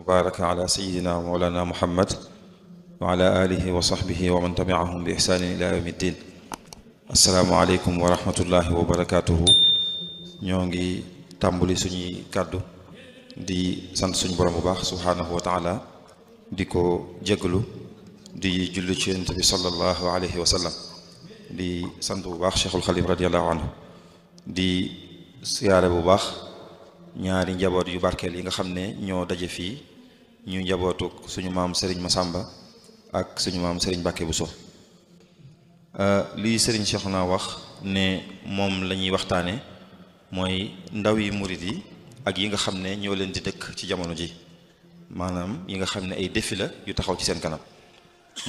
baraka ala sayidina wa mawlana muhammad wa ala alihi wa sahbihi wa man tabi'ahum bi ihsanin ila yawmi ddin. assalaamu aleykum wa rahmatullahi wa barakatuhu. ñoo ngi tàmbali suñuy kàddu di sant suñu borom bu baax subhaanahu wa taala di ko jégalu di julli ci yonent bi sallallahu alayhi wa sallam di sant bu baax cheikhul xalim radiallahu anhu di siyaare bu baax ñaari njaboot yu barkeel yi nga xam ne ñoo daje fii ñu njabootu suñu maam Serigne Massamba ak suñu maam Serigne Mbacké Bousso. lii Serigne Cheikhouna wax ne moom la ñuy waxtaane mooy ndaw yi murid yi ak yi nga xam ne ñoo leen di dëkk ci jamono ji, maanaam yi nga xam ne ay défi la yu taxaw ci seen kanam.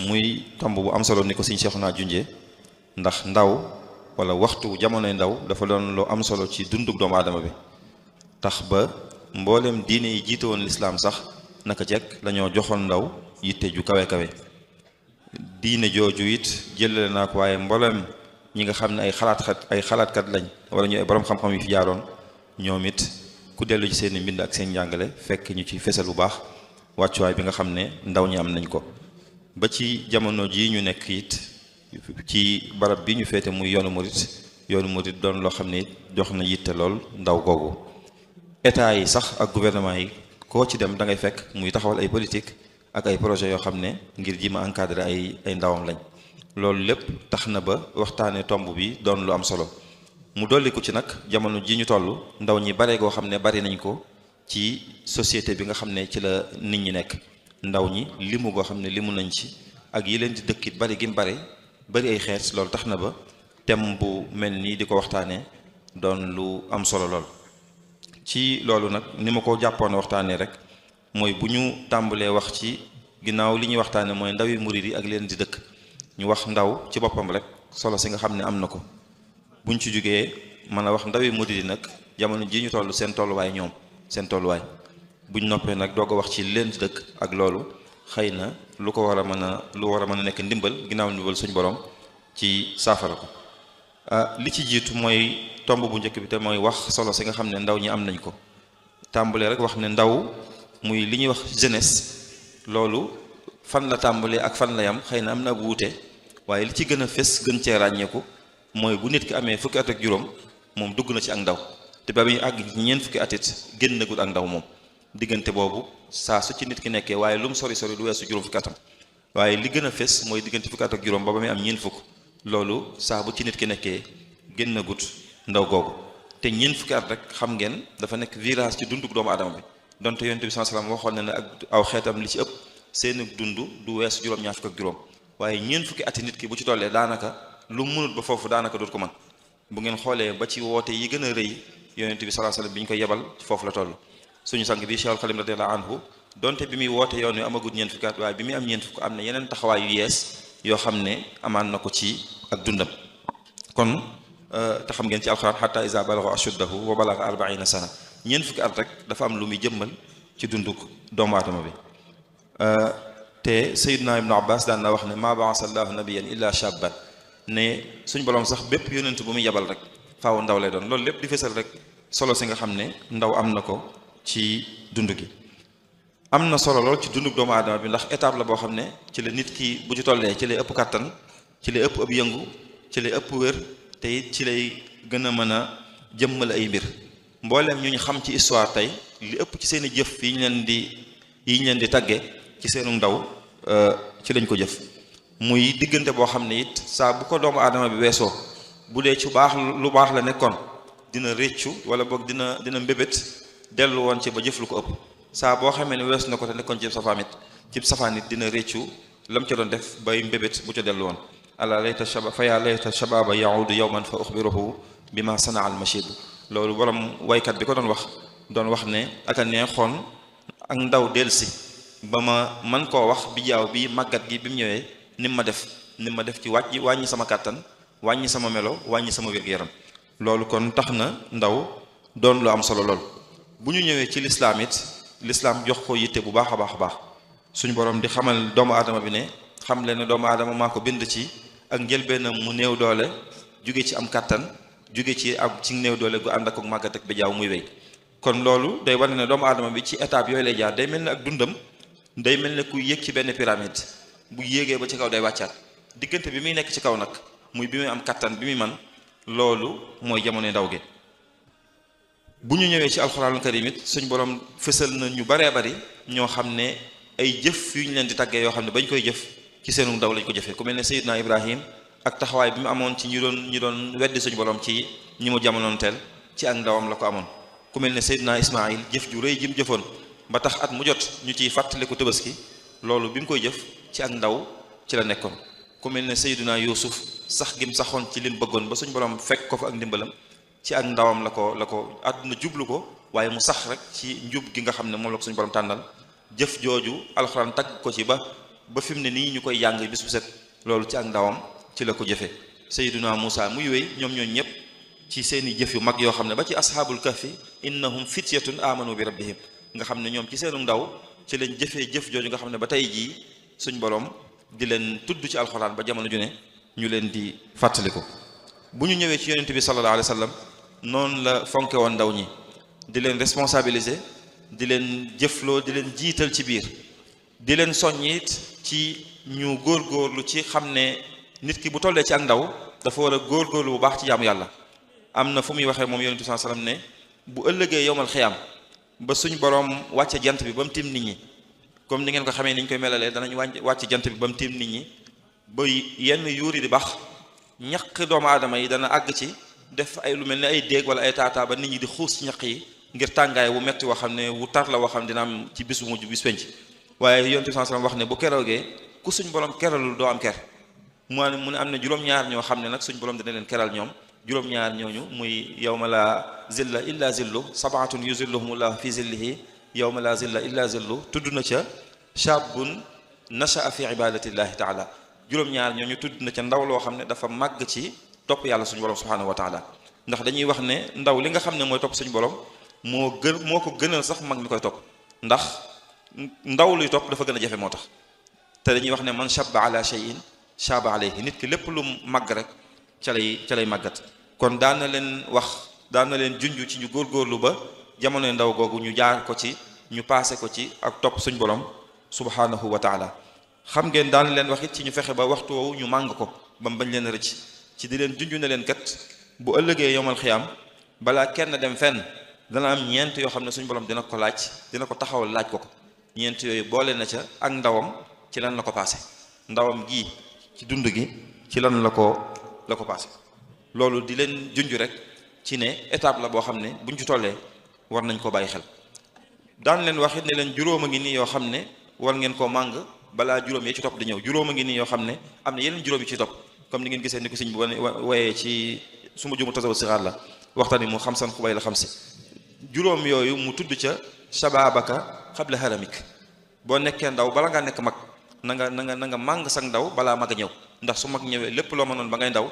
muy tomb bu am solo ni ko Serigne Cheikhouna junjee, ndax ndaw wala waxtu jamonoy ndaw dafa doon lu am solo ci dundug doomu aadama bi, tax ba mboolem diine yi jiite woon lislaam sax naka jekk lañoo joxoon ndaw yitte ju kawe kawe. diine jooju it jëlale naa ko, waaye mboolem ñi nga xam ne ay xalaatkat lañ wala ñu ay borom xam-xam yu fi jaaroon, ñoom it ku dellu ci seen mbind ak seen njàngale fekk ñu ci fesal bu baax wàccuwaay bi nga xam ne ndaw ñi am nañ ko. ba ci jamono ji ñu nekk it ci barab bi ñu féete muy yoonu murit doon loo xam ne jox na yitte lool ndaw googu. état yi sax ak gouvernement yi koo ci dem da ngay fekk muy taxawal ay politique ak ay projet yoo xam ne ngir ji ma encadrer ay ndawam lañ. loolu lépp tax na ba waxtaane tomb bi doon lu am solo. mu dolliku ci nag jamono ji ñu toll ndaw ñi bare goo xam ne bari nañ ko ci société bi nga xam ne ci la nit ñi nekk. ndaw ñi limu goo xam ne limu nañ ci ak yi leen di dëkkit bari gi mu bari ay xeet. loolu tax na ba thème bu mel nii di ko waxtaanee doon lu am solo lool. ci loolu nag ni ma ko jàppoon waxtaanee rek mooy bu ñu tàmbalee wax ci ginnaaw li ñuy waxtaanee mooy ndawi murid yi ak leen di dëkk, ñu wax ndaw ci boppam rek solo si nga xam ne am na ko. buñ ci jógee mën a wax ndawi murid yi nag jamono ji ñu toll seen tolluwaay ñoom seen tolluwaay. buñ noppee nag doog a wax ci leen di dëkk ak loolu xëy na lu war a mën a nekk ndimbal ginnaaw ndimbal suñ borom ci saafara ko. li ci jiitu mooy tomb bu njëkk bi te mooy wax solo si nga xam ne ndaw ñi am nañ ko. tàmbalee rek wax ne ndaw muy li ñuy wax jeunesse, loolu fan la tàmbalee ak fan la yam xëy na am na bu wuute, waaye li ci gën a fés gën cee ràññeeku mooy bu nit ki amee fukki at ak juróom moom dugg na ci ak ndaw, te ba muy àgg ci ñeent fukki at it génnagul ak ndaw moom. diggante boobu saa su ci nit ki nekkee, waaye lu mu sori du weesu juróom fukki atam. waaye li gën a fés mooy diggante fukki at ak juróom ba muy am ñeent fukk, loolu saa bu ci nit ki nekkee génnagut ndaw googu. te ñeent fukki at rek xam ngeen dafa nekk virage ci dundug doomu aadama bi, donte yonent bi sallallahu alayhi wasallam waxoon na ne ak aw xeetam li ci ëpp seen dund du weesu juróom-ñaar fukk ak juróom. waaye ñeent fukki ati nit ki bu ci tollee daanaka lu munut ba foofu daanaka dootu ko mën. bu ngeen xoolee ba ci woote yi gën a rëy yonent bi sallallahu alayhi wasallam bi ñu koy yebal foofu la toll. suñu sang bi Cheikhul Khadim radiyallahu anhu donte bi muy woote yoon wi amagut ñeent fukki at, waaye bi muy am ñeent fukk am na yeneen taxawaay yu yees yoo xam ne amaan na ko ci ak dundam. kon te xam ngeen ci alxuraan hatta iza balagha ashuddahu wa balagha 40 sana, ñeent fukki at rek dafa am lu muy jëmmal ci dunduk doomu aadama bi. te Sayyidna Ibnu Abbas daan na wax ne ma ba'atha Allahu nabiyyan illa shabban, ne suñ borom sax bépp yonent bu muy yebal rek faaw ndaw lay doon. loolu lépp di fesal rek solo si nga xam ne ndaw am na ko ci dund gi. am na solo lool ci dundug doomu aadama bi, ndax étape la boo xam ne ci la nit ki bu ci tollee ci lay ëpp kàttan, ci lay ëpp ab yëngu, ci lay ëpp wér, te it ci lay gën a mën a jëmmal ay mbir. mbooleem ñu xam ci histoire tey li ëpp ci seen i jëf yi ñu leen di tagge ci seenu ndaw ci lañ ko jëf. muy diggante boo xam ne it saa bu ko doomu aadama bi weesoo, bu dee ci lu baax la nekkoon dina réccu wala boog dina mbébét dellu woon ci ba jëf lu ko ëpp. saa boo xamee ne weesu na ko te nekkoon ci safaan it dina réccu lam ca doon def bay mbébét bu ca dellu woon. ala layta shababa yaudu yawman fa uxbiruhu bima sanaa al mashib. loolu borom waykat bi ko doon wax ne aka neexoon ak ndaw delsi ba ma man koo wax bi jaaw bi màggat gi bi mu ñëwee nim ma def ci wàññi sama kàttan, wàññi sama melo, wàññi sama wér-gu-yaram. loolu kon tax na ndaw doon lu am solo lool. bu ñu ñëwee ci lislaam it lislaam jox ko yitte bu baax a baax suñu borom di xamal doomu aadama bi ne xam leen ne doomu aadama maa ko bind ci ak njëlbeenam mu néew doole, jóge ci am kàttan, jóge ci néew doole gu ànd ak màggat ak bi jaaw muy wéy. kon loolu day wane ne doomu aadama bi ci étape yooyu lay jaar day mel ne ak dundam day mel ne ku yéeg ci benn pyramide bu yéegee ba ci kaw day wàccaat diggante bi muy nekk ci kaw nag muy bi muy am kattan bi muy man loolu mooy jamono ndaw gi. bu ñu ñëwee ci alxuraanul karim it suñ borom fësal na ñu baree bari ñoo xam ne ay jëf yu ñu leen di tàggee yoo xam ne bañ koy jëf ci seenu ndaw lañ ko jëfee ku mel ne Seydina Ibrahim ak taxawaay bi mu amoon ci ñi doon weddi suñu borom ci ñi mu jamonoonteel ci ak ndawam la ko amoon. ku mel ne Seydina Ismaïl jëf ju rëy ji mu jëfoon ba tax at mu jot ñu ciy fàttaliku Tabaski loolu bi mu koy jëf ci ak ndaw ci la nekkoon. ku mel ne Seydina Yuusuf sax gi mu saxoon ci lim bëggoon ba suñu borom fekk ko fa ak ndimbalam ci ak ndawam la ko àdduna jublu ko waaye mu sax rek ci njub gi nga xam ne moom la ko suñu borom tànnal jëf jooju alxuraan tagg ko ci ba fi mu ne nii ñu koy jàng bis bu set loolu ci ak ndawam ci la ko jëfee. Seydina Muusa muy wéy ñoom ñooñu ñëpp ci seeni jëf yu mag yoo xam ne ba ci ashaabul kahfi innahum fityatun amanu bi rabbihim nga xam ne ñoom ci seenu ndaw ci lañ jëfee jëf jooju nga xam ne ba tey jii suñ borom di leen tudd ci alxuraan ba jamono ju ne ñu leen di fàttaliku. bu ñu ñëwee ci yonent bi sallallahu alayhi wa sallam noonu la fonke woon ndaw ñi di leen responsabiliser di leen jëfloo di leen jiital ci biir di leen soññit ci ñu góorgóorlu ci xam ne nit ki bu tollee ci ak ndaw dafa war a góorgóorlu bu baax ci jaamu yàlla. am na fu muy waxee moom yonent bi sallallahu alayhi wa sallam ne bu ëllëgee yowmal xiyaam ba suñ borom wàcce jant bi ba mu tiim nit ñi comme ni ngeen ko xamee ni ñu koy melalee danañ wàcce jant bi ba mu tiim nit ñi ba yenn yuuri di baax ñaq doomu aadama yi dana àgg ci def ay lu mel ne ay déeg wala ay taataa ba nit ñi di xuus ci ñaq yi ngir tàngaay wu metti woo xam ne wu tar la woo xam dina am ci bis bu mujj bis penc waaye yonent bi sallallahu alayhi wa sallam wax ne bu keroogee ku suñ borom keralul doo am ker mu ne am na juróom-ñaar ñoo xam ne nag suñ borom dina leen keral ñoom juróom-ñaar ñooñu muy yawma la zilla illa zillu sabaatun yuzilluhumullahu fi zillihi yawma la zilla illa zillu tudd na ca shabun nasha'a fi ibadatillahi taala juróom-ñaar ñooñu tudd na ca ndaw loo xam ne dafa màgg ci topp yàlla suñu borom subhanahu wa taala ndax dañuy wax ne ndaw li nga xam ne mooy topp suñu borom moo ko gënal sax mag mi koy topp ndax ndaw luy topp dafa gën a jafe moo tax te dañuy wax ne man shabba ala shay'in shaba alayhi nit ki lépp lu màgg rek ca lay màggat kon daan na leen junj ci ñu góorgóorlu ba jamonoy ndaw googu ñu jaar ko ci ñu paase ko ci ak topp suñ borom subhanahu wa taala xam ngeen daan leen wax it ci ñu fexe ba waxtu woowu ñu màng ko ba mu bañ leen rëcc ci di leen junj ne leen kat bu ëllëgee yomal xiyaam balaa kenn dem fenn dana am ñeent yoo xam ne suñ borom dina ko taxawal laaj ko ñeent yooyu boole na ca ak ndawam ci lan la ko paase ndawam gii ci dund gi ci lan la ko paase loolu di leen junj rek ci ne étape la boo xam ne buñ ci tollee war nañ ko bàyyi xel daan leen wax it ne leen juróom a ngi nii yoo xam ne war ngeen koo màng balaa juróom yi ci topp di ñëw juróom a ngi nii yoo xam ne am na yeneen juróom yi ci topp comme ni ngeen gisee ni ko sëñ bi wayee ci su ma jumu tasawut sixaar la waxtaan mu xam san xubay la xam si juróom yooyu mu tudd ca shababaka xabla haramik boo nekkee ndaw bala ngaa nekk mag na nga màng sag ndaw balaa mag a ñëw ndax su mag ñëwee lépp loo mënoon ba ngay ndaw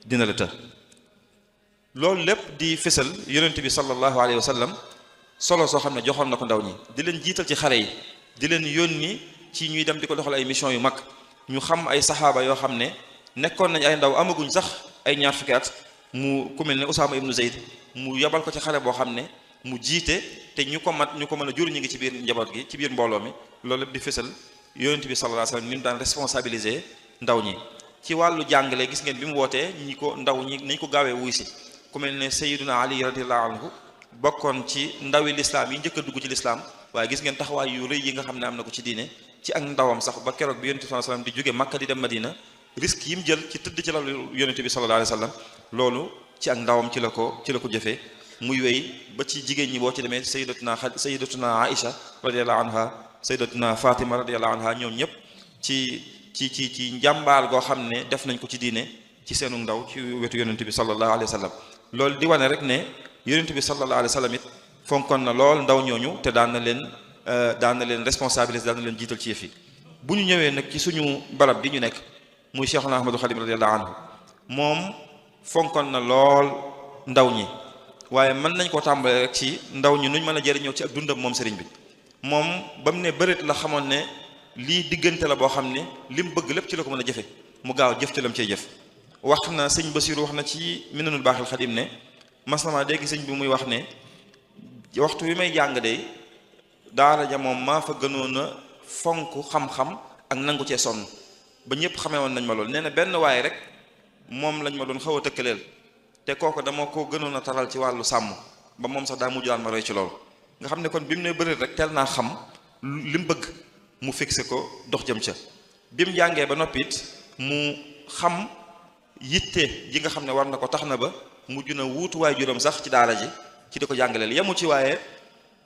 dina la të loolu lépp di fësal yonent bi sallallahu alayhi wa sallam solo soo xam ne joxoon na ko ndaw ñi di leen jiital ci xare yi di leen yónni ci ñuy dem di ko doxal ay mission yu mag ñu xam ay saxaaba yoo xam ne nekkoon nañ ay ndaw amaguñ sax ay ñaar fukki at mu ku mel ne Usaama ibnu Zayd mu yabal ko ci xare boo xam ne mu jiite te ñu ko mën a jur ñu ngi ci biir njaboot gi ci biir mbooloo mi loolu lépp di fësal yonent bi sallallahu alayhi wa sallam ni mu daan responsabiliser ndaw ñi ci wàllu jàngale gis ngeen bi mu wootee ndaw ñi nañ ko gaawee wuy si ku mel ne Sayyiduna Ali radiyallahu anhu bokkoon ci ndawi lislaam yi njëkk a dugg ci lislaam waaye gis ngeen taxawaay yu rëy yi nga xam ne am na ko ci diine ci ak ndawam sax ba keroog bi yonent bi sallallahu alayhi wa sallam di jóge Makka di dem Madina risque yi mu jël ci tëdd ci lalu yonent bi sallallahu alayhi wa sallam loolu ci ak ndawam ci la ko jëfee muy wéy ba ci jigéen ñi boo ci demee sayyidatuna Aïcha radiyallahu anha sayyidatuna Fatima radiyallahu anha ñoom ñëpp ci njàmbaar goo xam ne def nañ ko ci diine ci seenu ndaw ci wetu yonent bi sallallahu alayhi wa sallam loolu di wane rek ne yonent bi sallallahu alayhi wa sallam it fonkoon na lool ndaw ñooñu te daan na leen responsabiliser daan na leen jiital ci yëf yi bu ñu ñëwee nag ci suñu barab bi ñu nekk muy Cheikhuna Ahmadul Khadim radiyallahu anhu moom fonkoon na lool ndaw ñi waaye mën nañ koo tàmbalee rek ci ndaw ñi nuñ mën a jëriñoo ci ak dundam moom sëriñ bi moom ba mu ne bëreet la xamoon ne lii diggante la boo xam ne lim bëgg lépp ci la ko mën a jëfe mu gaaw jëf ci lam cey jëf wax na sëñ Basiru wax na ci Minanul Baaxil Xadim ne mas na maa dégg sëñ bi muy wax ne waxtu wi may jàng de daara ja moom maa fa gënoon a fonk xam-xam ak nangu cee sonn ba ñëpp xamee woon nañ ma loolu nee na benn waaye rek moom lañ ma doon xaw a tëkkaleel te kooku dama ko gënoon a taral ci wàllu sàmm ba moom sax daa mujj daan ma roy ci loolu nga xam ne kon bi mu ne bëri rek teel naa xam li mu bëgg mu fixé ko dox jëm ca bi mu jàngee ba noppi it mu xam yitte ji nga xam ne war na ko tax na ba mujj na wuutu waajuram sax ci daara ji ci di ko jàngaleel yemu ci waaye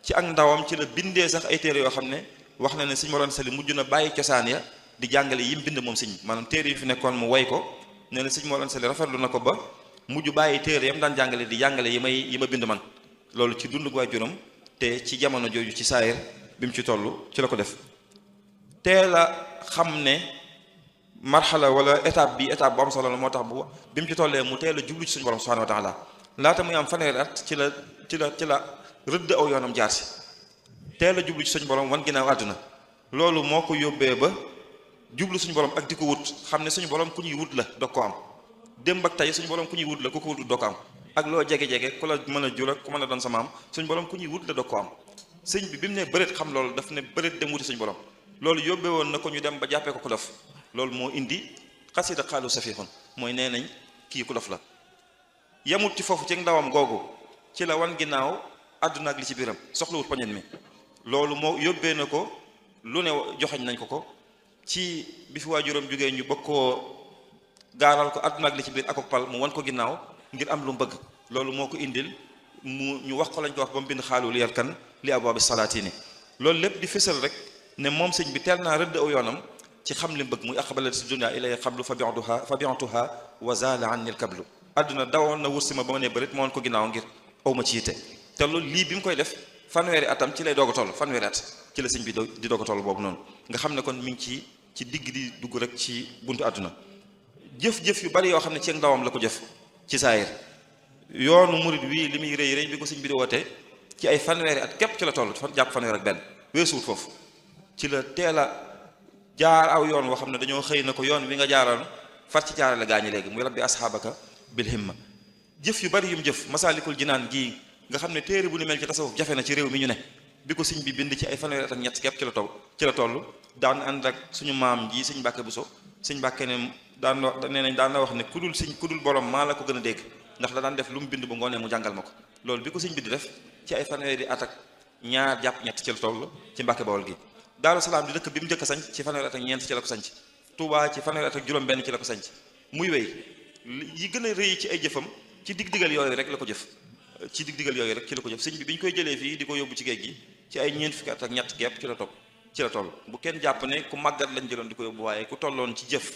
ci ak ndawam ci la bindee sax ay téere yoo xam ne wax na ne sëñ Mor Anta Sali mujj na bàyyi cosaan ya di jàngale yi mu bind moom sëñ maanaam téere yi fi nekkoon mu way ko nee na sëñ Mor Anta Sali rafetlu na ko ba mujj bàyyi téere yam daan jàngale di jàngale yi ma bind man loolu ci dundu waajuram te ci jamono jooju ci saayir bi mu ci toll ci la ko def teel a xam ne marxala wala étape bu am solo la moo tax bi mu ci tollee mu teel a jublu ci suñu borom subhanahu wa taala laata muy am fanweeri at ci la rëdd aw yoonam jaar si teel a jublu ci suñu borom wan ginnaaw àdduna loolu moo ko yóbbee ba jublu suñu borom ak di ko wut xam ne suñu borom ku ñuy wut la doog ko am démb ak tey suñu borom ku ñuy wut la ku ko wut doog ko am ak loo jege-jege ku la mën a jur ak ku mën a doon sama am suñu borom ku ñuy wut la doog ko am sëñ bi mu ne bëreet xam loolu daf ne bëreet dem wuti suñu borom loolu yóbbee woon na ko ñu dem ba jàppee ko dof loolu moo indi xasida xaalu safihun mooy nee nañ kii ku dof la yamut ci foofu ci ndawam googu ci la wan ginnaaw àdduna ak li ci biiram soxlawut poñet mi loolu moo yóbbee na ko lu ne joxañ nañ ko ci bi fi waajuram jógee ñu bëgg koo gaaral ko àdduna ak li ci biir ak pal mu wan ko ginnaaw ngir am lu mu bëgg loolu moo ko indil ñu wax ko lañ ko wax ba mu bind xaalul yarkan li abwaabi salaatini loolu lépp di fësal rek ne moom sëñ bi teel naa rëdd aw yoonam ci xam li mu bëgg muy aqbalat si dunya ilay qablu fa bi'tuha wa zaala anni al-kablu àdduna dawoon na wursi ma ba ma ne bërit ma woon ko ginnaaw ngir aw ma ci yitte te loolu lii bi mu koy def fanweeri atam ci lay doog a toll fanweeri at ci la sëñ bi di doog a toll boobu noonu nga xam ne kon mi ngi ci digg di dugg rek ci buntu àdduna jëf-jëf yu bari yoo xam ne ci ndawam la ko jëf ci saayir yoonu murid wii li muy rëy bi ko sëñ bi di woote ci ay fanweeri at képp ci la toll jàpp fanweer ak benn weesuwut foofu ci la teel a jaar aw yoon woo xam ne dañoo xëy na ko yoon wi nga jaaroon far ci jaarale gaañi léegi muy rabbi asxaabaka bil himma jëf yu bari yum jëf masaalikul jinaan gii nga xam ne téere bu ni mel ci tasawuf jafe na ci réew mi ñu ne bi ko sëñ bi bind ci ay fanweeri at ak ñett képp ci la toll daan ànd ak suñu maam ji sëñ Mbàkke Buso sëñ Mbàkke ne nee nañ daan na wax ne ku dul borom maa la ko gën a dégg ndax da daan def lu mu bind bu ngoonee mu jàngal ma ko loolu bi ko sëñ bi di def ci ay fanweeri at ak ñaar jàpp ñett ci la toll ci Mbàkke Bawol gi Daaru Salaam di dëkk bi mu njëkk a sanc ci fanweeri at ak ñeent ci la ko sanc Tuubaa ci fanweeri at ak juróom-benn ci la ko sanc muy wéy yi gën a rëy ci ay jëfam ci dig-digal yooyu rek la ko jëf ci dig-digal yooyu rek ci la ko jëf sëñ bi ñu koy jëlee fii di ko yóbbu ci géej gi ci ay ñeent fukki at ak ñett kepp ci la toll bu kenn jàpp ne ku màggat lañ jëloon di ko yóbbu waaye ku tolloon ci jëf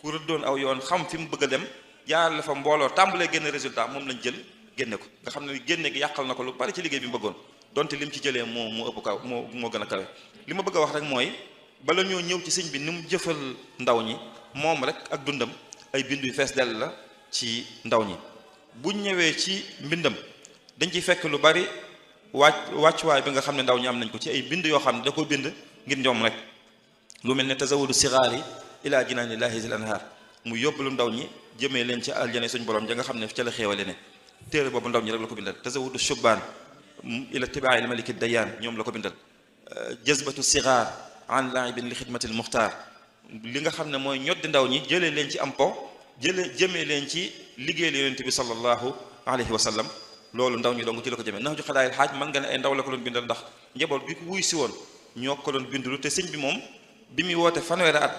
ku rëddoon aw yoon xam fi mu bëgg a dem jaarale fa mbooloo tàmbalee génne résultat moom lañ jël génne ko nga xam ne génne gi yàqal na ko lu bari ci liggéey bi mu bëggoon donte lim ci jëlee moo ëpp kaw moo gën a kawe li ma bëgg a wax rek mooy bala ñoo ñëw ci sëñ bi ni mu jëfal ndaw ñi moom rek ak dundam ay bind yu fees dell la ci ndaw ñi buñ ñëwee ci mbindam dañ ciy fekk lu bari wàccuwaay bi nga xam ne ndaw ñi am nañ ko ci ay bind yoo xam ne da ko bind ngir ñoom rek lu mel ne tazawudu sigaari ila jinaanillahi zil anhaar mu yóbbalu ndaw ñi jëmee leen ci aljane suñ borom ja nga xam ne ca la xéewale ne téere boobu ndaw ñi rek la ko bindal tazawudu shubbaan ila tibaai maliki dayaan ñoom la ko bindal jazbatu sigaar an laibin li xidmatil muxtaar li nga xam ne mooy ñoddi ndaw ñi jëlee leen ci am po jëmee leen ci liggéeyal yonent bi sallallahu alayhi wa sallam loolu ndaw ñi dong ci la ko jëmee nax ju xadaayil xaaj mën nga ne ay ndaw la ko doon bindal ndax njaboot bi ko wuy si woon ñoo ko doon bindulu te sëñ bi moom bi muy woote fanweeri at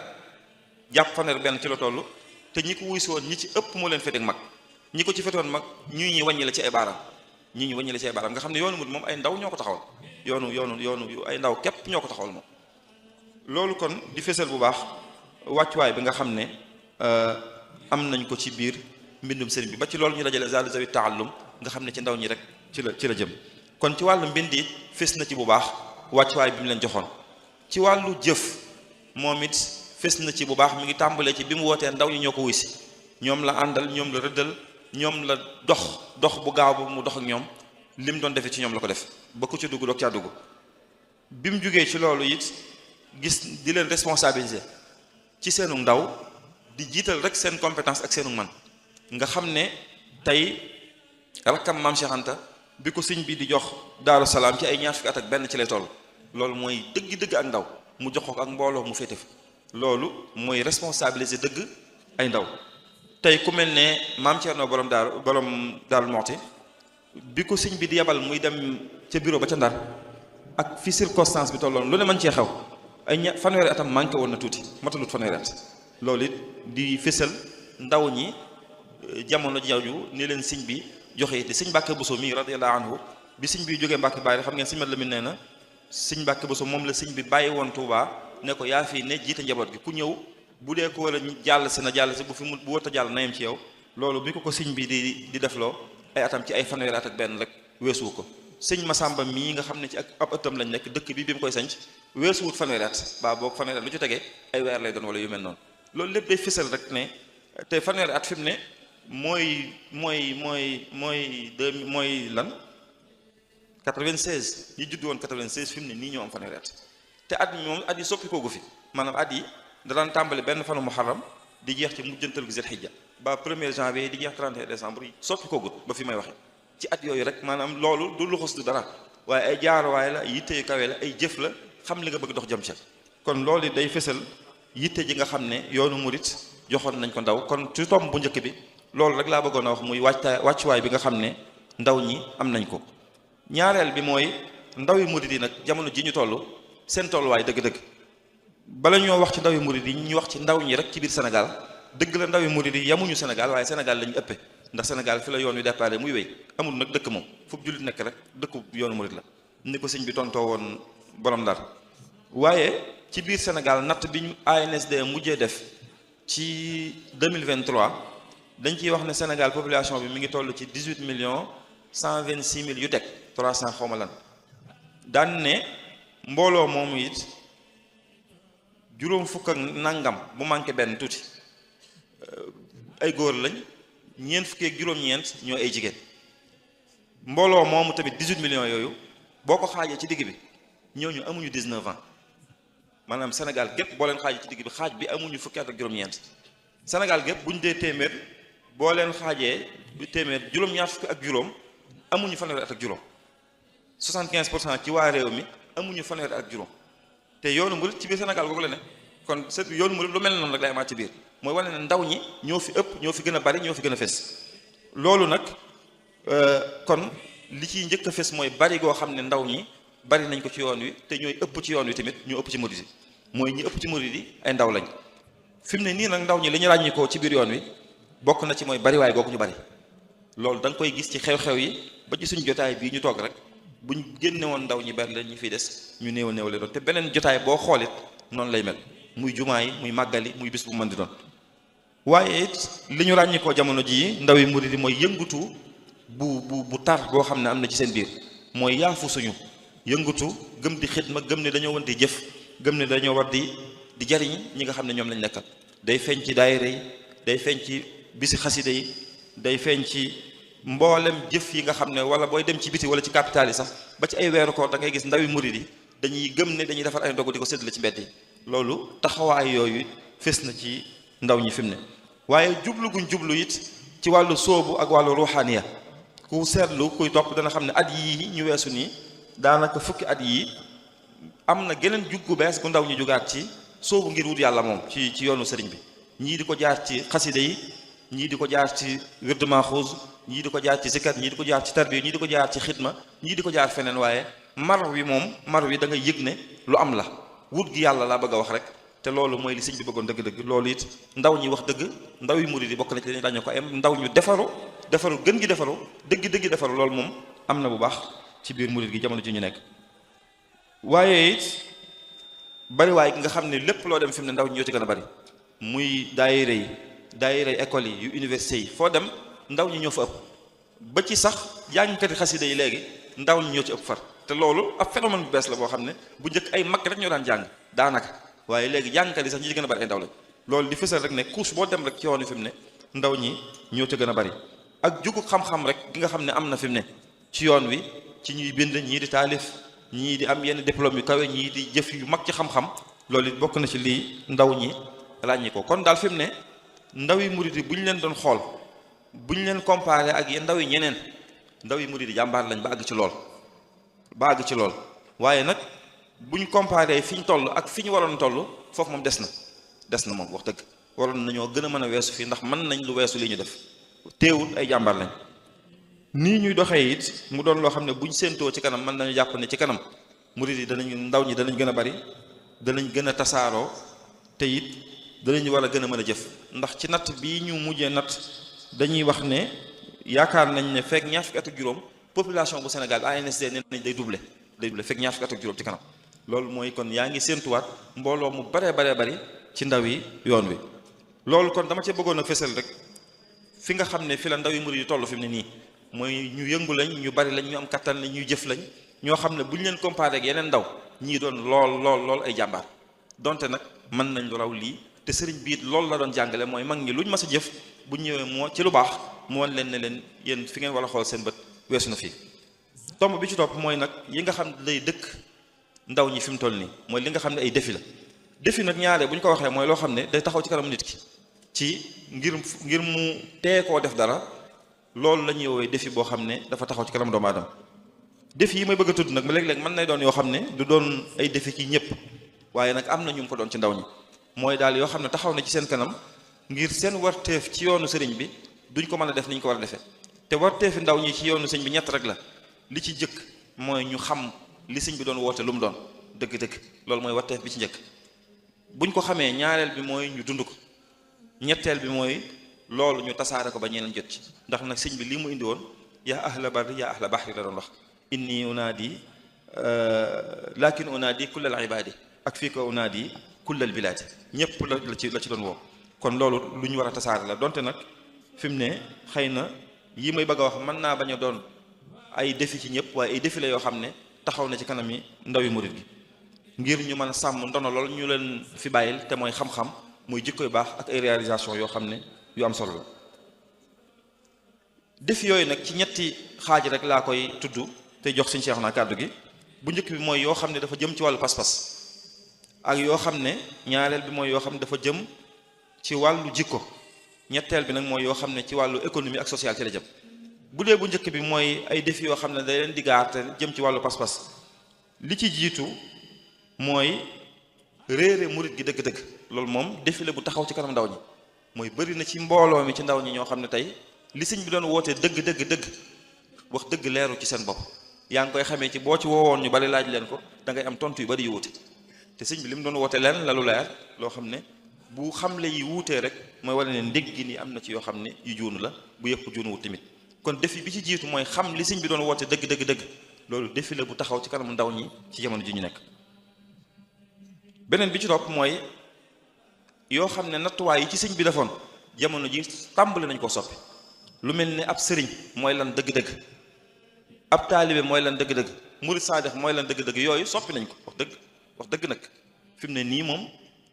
jàpp fanweer benn ci la toll te ñi ko wuy si woon ñi ci ëpp moo leen féeteeg mag ñi ko ci fetoon mag ñi wàññi la ci ay baaraam nga xam ne yoonu mut moom ay ndaw ñoo ko taxawal yoonu ay ndaw képp ñoo ko taxawal moom loolu kon di fésal bu baax wàccuwaay bi nga xam ne am nañ ko ci biir mbindum sëriñ bi ba ci loolu ñu dajale zalu zawi taallum nga xam ne ci ndaw ñi rek ci la jëm kon ci wàllu mbind it fés na ci bu baax wàccuwaay bi mu leen joxoon ci wàllu jëf moom it fés na ci bu baax mi ngi tàmbalee ci bi mu wootee ndaw ñi ñoo ko wuy si ñoom la àndal ñoom la rëddal ñoom la dox bu gaaw ba mu dox ak ñoom lim doon defee ci ñoom la ko def ba ku ci dugg doog caa dugg bi mu jógee ci loolu it gis di leen responsabiliser ci seenu ndaw di jiital rek seen compétence ak seenu man nga xam ne tey rakkam maam Cheikh Anta bi ko sëñ bi di jox Daaru Salaam ci ay ñaar fukki at ak benn ci lay toll loolu mooy dëgg-dëgg ak ndaw mu jox ko ak mbooloo mu féete fa loolu mooy responsabiliser dëgg ay ndaw tey ku mel ne maam Thierno borom Daaru Muxti bi ko sëñ bi di yebal muy dem ca bureau ba ca Ndar ak fi circonstance bi tolloon lu ne mën cee xew ay fanweeri atam manqué woon na tuuti matalut fanweeri at loolu it di fésal ndaw ñi jamono jawju ni leen sëñ bi joxe te sëñ Mbàkke Bousso mi radiyallahu anhu bi sëñ bi jógee Mbàkke Baari xam ngeen sëñ Mat Lamin nee na sëñ Mbàkke Bousso moom la sëñ bi bàyyi woon Touba ne ko yaa fii ne jiite njaboot gi ku ñëw bu dee ko war a jàll si na jàll si bu wërta jàll na yem ci yow loolu bi ko sëñ bi di defloo ay atam ci ay fanweeri at ak benn rek weesuwu ko sëñ Masamba mii nga xam ne ci ak ab ëttam lañ nekk dëkk bi mu koy sanc weesuwut fanweeri at baa boog fanweeri at lu ci tegee ay weer lay doon wala yu mel noonu loolu lépp day fësal rek ne te fanweeri at fi mu ne mooy lan 96 ñi judd woon 96 fi mu ne nii ñoo am fanweeri at te at mi moom at yi soppi koogu fi maanaam at yi da daan tàmbali benn fanu muharram di jeex ci mujjantal gi Zulhijja ba 1er janvier di jeex 31 décembre yi soppi koogut ba fi may waxe ci at yooyu rek maanaam loolu du luxus du dara waaye ay jaaruwaay la yitte yu kawe la ay jëf la xam li nga bëgg dox jëm ca kon loolu day fësal yitte ji nga xam ne yoonu murit joxoon nañ ko ndaw kon ci tomb bu njëkk bi loolu rek laa bëggoon a wax muy wàccuwaay bi nga xam ne ndaw ñi am nañ ko ñaareel bi mooy ndaw yi murit yi nag jamono ji ñu toll seen tolluwaay dëgg-dëgg bala ñoo wax ci ndaw yi murit yi ñu wax ci ndaw ñi rek ci biir Sénégal dëgg la ndaw yi murit yi yamuñu Sénégal waaye Sénégal lañu ëppe ndax Sénégal fi la yoon wi déparé muy wéy amul nag dëkk moom foofu jullit nekk rek dëkku yoonu murit la ni ko sëñ bi tontoo woon borom Ndar waaye ci biir Sénégal natt bi ñu ANSD mujjee def ci 2023 dañ ciy wax ne Sénégal population bi mi ngi toll ci 18,126,000 yu teg 300 xawma lan daan ne mbooloo moomu it juróom fukk ak nangam bu manqué benn tuuti ay góor lañ ñeent fukki ak juróom-ñeent ñoo ay jigéen mbooloo moomu tamit 18 millions yooyu boo ko xaajee ci digg bi ñooñu amuñu 19 ans maanaam Sénégal gépp boo leen xaajee ci digg bi xaaj bi amuñu fukki at ak juróom-ñeent Sénégal gépp buñ dee téeméer boo leen xaajee téeméer juróom-ñaar fukki ak juróom amuñu fanweeri at ak juróom 75% ci waa réew mi amuñu fanweeri at ak juróom te yoonu murit ci biir Sénégal googu la ne kon yoonu murit lu mel noonu rek lay amaat ci biir mooy wane ne ndaw ñi ñoo fi ëpp ñoo fi gën a bari ñoo fi gën a fes loolu nag kon li ciy njëkk a fes mooy bari goo xam ne ndaw ñi bari nañ ko ci yoon wi te ñooy ëpp ci yoon wi tamit ñu ëpp ci murit yi mooy ñi ëpp ci murit yi ay ndaw lañ fi mu ne nii nag ndaw ñi li ñu ràññikoo ci biir yoon wi bokk na ci mooy bari waaye googu ñu bari loolu da nga koy gis ci xew-xew yi ba ci suñ jotaay bii ñu toog rek buñ génne woon ndaw ñi bari la ñu fiy des ñu néew néew leen doon te beneen jotaay boo xoolit noonu lay mel muy jumaa yi muy màggali muy bis bu mën di doon waaye it li ñu ràññikoo jamono jii ndaw yi murid yi mooy yëngutu bu tar boo xam ne am na ci seen biir mooy yaafu suñu yëngutu gëm di xidma gëm ne dañoo war di jëf gëm ne dañoo war di jariñ ñi nga xam ne ñoom lañ nekkal day feeñ ci daayira yi day feeñ ci bisi xasida yi day feeñ ci mboolem jëf yi nga xam ne wala booy dem ci biti wala ci capital yi sax ba ci ay weeru koor da ngay gis ndawi murid yi dañuy gëm ne dañuy defar ay ndogu di ko séddale ci mbedd yi loolu taxawaay yooyu fes na ci ndaw ñi fi mu ne waaye jublu guñ jublu it ci wàllu sóobu ak wàllu ruuxaaniya ku seetlu kuy topp dana xam ne at yii ñu weesu nii daanaka fukki at yii am na geneen jug gu bees gu ndaw ñi jugaat ci sóobu ngir wut yàlla moom ci yoonu sëriñ bi ñii di ko jaar ci xaside yi ñii di ko jaar ci wird maxuus ñii di ko jaar ci zikar ñii di ko jaar ci tarbiya ñii di ko jaar ci xidma ñii di ko jaar feneen waaye mar wi da nga yëg ne lu am la wut gi yàlla laa bëgg a wax rek te loolu mooy li sëñ bi bëggoon dëgg-dëgg loolu it ndaw ñi wax dëgg ndaw yi murid yi bokk na ci dañu ko am ndaw ñu defaru gën gi defaru dëgg defaru loolu moom am na bu baax ci biir murid gi jamono ji ñu nekk waaye it bari waaye gi nga xam ne lépp loo dem fi mu ne ndaw ñi ñoo ci gën a bari muy daayira école yi yu université yi foo dem ndaw ñi ñoo fa ëpp ba ci sax jàngkati xasida yi léegi ndaw ñi ñoo ci ëpp far te loolu ab phénomène bu bees la boo xam ne bu njëkk ay mag rek ñoo daan jàng daanaka waaye léegi jàngkat yi sax ñi ci gën a bari ay ndaw lañ loolu di fësal rek ne couche boo dem rek ci yoon fi mu ne ndaw ñi ñoo ci gën a bari ak jugu xam-xam rek gi nga xam ne am na fi mu ne ci yoon wi ci ñuy bind ñii di taalif ñii di am yenn diplôme yu kawe ñii di jëf yu mag ci xam-xam loolu it bokk na ci lii ndaw ñi ràññi ko kon daal fi mu ne ndaw yi murid yi bu ñu leen doon xool bu ñu leen comparé ak ndaw yi ñeneen ndaw yi murid yi jàmbaar lañ ba àgg ci lool waaye nag buñ comparé fi ñu toll ak fi ñu waroon toll foofu moom des na moom wax dëgg waroon nañoo gën a mën a weesu fii ndax mën nañ lu weesu li ñu def teewul ay jàmbaar lañ nii ñuy doxee it mu doon loo xam ne buñ séentoo ci kanam mën nañu jàpp ne ci kanam murid yi ndaw ñi danañ gën a bari danañ gën a tasaaroo te it danañ war a gën a mën a jëf ndax ci natt bii ñu mujjee natt dañuy wax ne yaakaar nañ ne fekk ñaar fukki at ak juróom population bu Sénégal ANSD nee nañ day doublé fekk ñaar fukki at ak juróom ci kanam loolu mooy kon yaa ngi séentuwaat mbooloo mu baree bari ci ndaw yi yoon wi loolu kon dama ci bëggoon a fësal rek fi nga xam ne fi la ndaw yi murid yi toll fi mu ne nii mooy ñu yëngu lañ ñu bari lañ ñu am kattan lañ ñuy jëf lañ ñoo xam ne bu ñu leen comparé ak yeneen ndaw ñii doon lool ay jàmbaar donte nag mën nañ lu raw lii te sëriñ bi it loolu la doon jàngale mooy mag ñi luñ mas a jëf bu ñëwee moo ci lu baax mu wan leen ne leen yéen fi ngeen war a xool seen bët weesu na fii tomb bi ci topp mooy nag yi nga xam ne day dëkk ndaw ñi fi mu toll nii mooy li nga xam ne ay défi nag ñaare bu ñu ko waxee mooy loo xam ne day taxaw ci kanam nit ki ci ngir mu tee koo def dara loolu la ñuy woowee défi boo xam ne dafa taxaw ci kanam doomu aadama défi yi may bëgg a tudd nag léeg-léeg mën nay doon yoo xam ne du doon ay défi ci ñëpp waaye nag am na ñu ko doon ci ndaw ñi mooy daal yoo xam ne taxaw na ci seen kanam ngir seen warteef ci yoonu sëriñ bi duñ ko mën a def ni ñu ko war a defee te warteefi ndaw ñi ci yoonu sëriñ bi ñett rek la li ci jëkk mooy ñu xam li sëriñ bi doon woote lu mu doon dëgg-dëgg loolu mooy warteef bi ci njëkk buñ ko xamee ñaareel bi mooy ñu dund ko ñetteel bi mooy loolu ñu tasaare ko ba ñeneen jot ci ndax nag sëriñ bi lii mu indi woon yaa ahla barri yaa ahla bahri la doon wax inni unaadi lakin unaadi kullal ibadi ak fii ko unaadi kullal bilaadi ñëpp la ci doon woo kon loolu lu ñu war a tasaare la donte nag fi mu ne xëy na yi may bëgg a wax mën naa bañ a doon ay défi ci ñëpp waaye ay défi la yoo xam ne taxaw na ci kanam yi ndaw yi murid gi ngir ñu mën a sàmm ndono loolu ñu leen fi bàyyil te mooy xam-xam muy jikko yu baax ak ay réalisation yoo xam ne yu am solo la défi yooyu nag ci ñetti xaaj rek laa koy tudd te jox suñu Cheikh naa kàddu gi bu njëkk bi mooy yoo xam ne dafa jëm ci wàllu pas-pas ak yoo xam ne ñaareel bi mooy yoo xam ne dafa jëm ci wàllu jikko ñetteel bi nag mooy yoo xam ne ci wàllu économie ak social ci la jëm bu dee bu njëkk bi mooy ay défi yoo xam ne day leen diggaate jëm ci wàllu pas-pas li ci jiitu mooy réere murit gi dëgg-dëgg loolu moom défi la bu taxaw ci kanam ndaw ñi mooy bëri na ci mbooloo mi ci ndaw ñi ñoo xam ne tey li sëñ bi doon wootee dëgg wax dëgg leeru ci seen bopp yaa ngi koy xamee ci boo ci woowoon ñu bari laaj leen ko da ngay am tontu yu bari yu wuute te sëñ bi li mu doon woote leen la lu leer loo xam ne bu xamle yi wuutee rek mooy wane ne ndég gi ni am na ci yoo xam ne yu juunu la bu yëpp juunu wut tamit kon défi bi ci jiitu mooy xam li sëñ bi doon woote dëgg loolu défi la bu taxaw ci kanam ndaw ñi ci jamono ji ñu nekk beneen bi ci topp mooy yoo xam ne nattuwaay yi ci sëñ bi defoon jamono ji tàmbali nañ ko soppi lu mel ni ab sëriñ mooy lan dëgg-dëgg ab taalibe mooy lan dëgg-dëgg murid saadix mooy lan dëgg-dëgg yooyu soppi nañ ko wax dëgg nag fi mu ne nii moom